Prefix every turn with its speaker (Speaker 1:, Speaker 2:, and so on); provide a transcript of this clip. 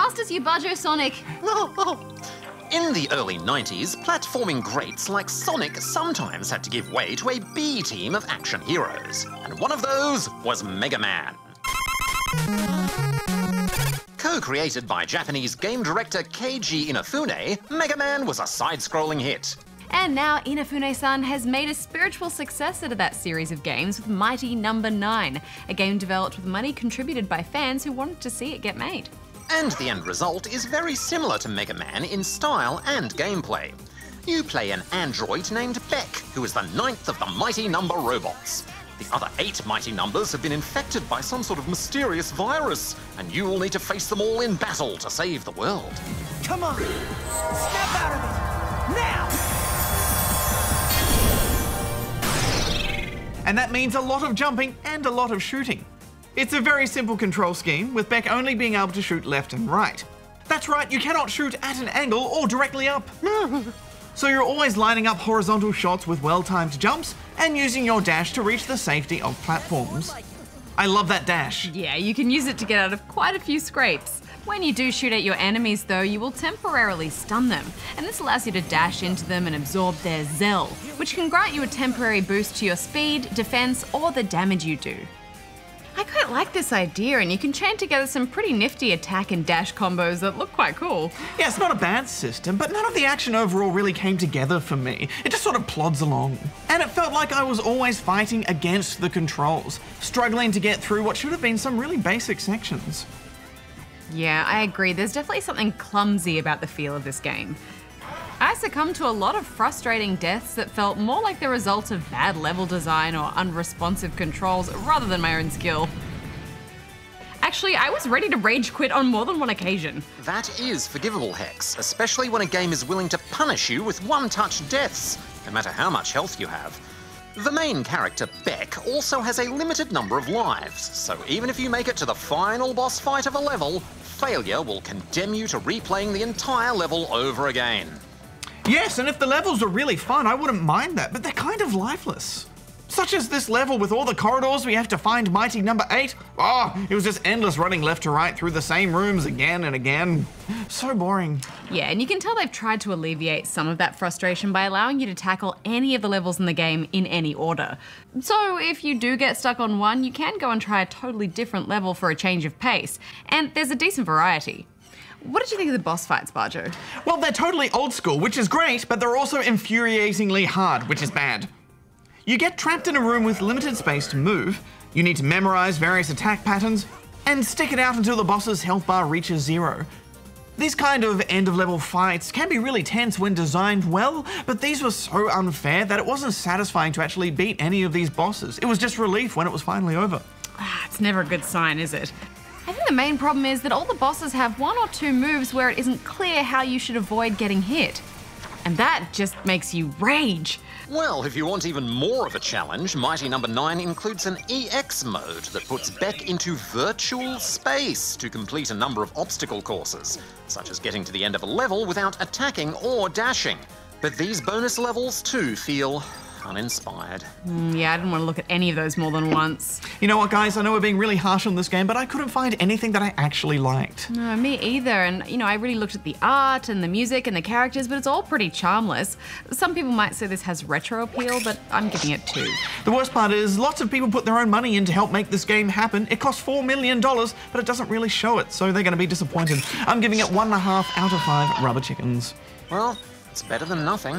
Speaker 1: fast as you, Bajo Sonic.
Speaker 2: In the early 90s, platforming greats like Sonic sometimes had to give way to a B team of action heroes. And one of those was Mega Man. Co-created by Japanese game director Keiji Inafune, Mega Man was a side-scrolling hit.
Speaker 1: And now Inafune-san has made a spiritual successor to that series of games with Mighty No. 9, a game developed with money contributed by fans who wanted to see it get made.
Speaker 2: And the end result is very similar to Mega Man in style and gameplay. You play an android named Beck, who is the 9th of the Mighty Number robots. The other 8 Mighty Numbers have been infected by some sort of mysterious virus, and you will need to face them all in battle to save the world.
Speaker 3: Come on! Snap out of it! Now!
Speaker 4: And that means a lot of jumping and a lot of shooting. It's a very simple control scheme, with Beck only being able to shoot left and right. That's right, you cannot shoot at an angle or directly up. So you're always lining up horizontal shots with well-timed jumps and using your dash to reach the safety of platforms. I love that dash.
Speaker 1: Yeah, you can use it to get out of quite a few scrapes. When you do shoot at your enemies though, you will temporarily stun them, and this allows you to dash into them and absorb their Zell, which can grant you a temporary boost to your speed, defense, or the damage you do. I quite like this idea, and you can chain together some pretty nifty attack and dash combos that look quite cool.
Speaker 4: Yeah, it's not a bad system, but none of the action overall really came together for me. It just sort of plods along. And it felt like I was always fighting against the controls, struggling to get through what should have been some really basic sections.
Speaker 1: Yeah, I agree. There's definitely something clumsy about the feel of this game. I succumbed to a lot of frustrating deaths that felt more like the result of bad level design or unresponsive controls rather than my own skill. Actually, I was ready to rage quit on more than one occasion.
Speaker 2: That is forgivable, Hex, especially when a game is willing to punish you with one-touch deaths, no matter how much health you have. The main character, Beck, also has a limited number of lives, so even if you make it to the final boss fight of a level, failure will condemn you to replaying the entire level over again.
Speaker 4: Yes, and if the levels are really fun, I wouldn't mind that, but they're kind of lifeless. Such as this level with all the corridors we have to find Mighty No. 8. Oh, it was just endless running left to right through the same rooms again and again. So boring.
Speaker 1: Yeah, and you can tell they've tried to alleviate some of that frustration by allowing you to tackle any of the levels in the game in any order. So if you do get stuck on one, you can go and try a totally different level for a change of pace. And there's a decent variety. What did you think of the boss fights, Bajo?
Speaker 4: Well, they're totally old school, which is great, but they're also infuriatingly hard, which is bad. You get trapped in a room with limited space to move, you need to memorize various attack patterns, and stick it out until the boss's health bar reaches 0. These kind of end-of-level fights can be really tense when designed well, but these were so unfair that it wasn't satisfying to actually beat any of these bosses. It was just relief when it was finally over.
Speaker 1: It's never a good sign, is it? I think the main problem is that all the bosses have 1 or 2 moves where it isn't clear how you should avoid getting hit. And that just makes you rage.
Speaker 2: Well, if you want even more of a challenge, Mighty No. 9 includes an EX mode that puts Beck into virtual space to complete a number of obstacle courses, such as getting to the end of a level without attacking or dashing. But these bonus levels too feel uninspired.
Speaker 1: Yeah, I didn't want to look at any of those more than once.
Speaker 4: You know what, guys? I know we're being really harsh on this game, but I couldn't find anything that I actually liked.
Speaker 1: No, me either. And, you know, I really looked at the art and the music and the characters, but it's all pretty charmless. Some people might say this has retro appeal, but I'm giving it 2.
Speaker 4: The worst part is, lots of people put their own money in to help make this game happen. It cost $4 million, but it doesn't really show it, so they're going to be disappointed. I'm giving it 1.5 out of 5 rubber chickens.
Speaker 2: Well, it's better than nothing.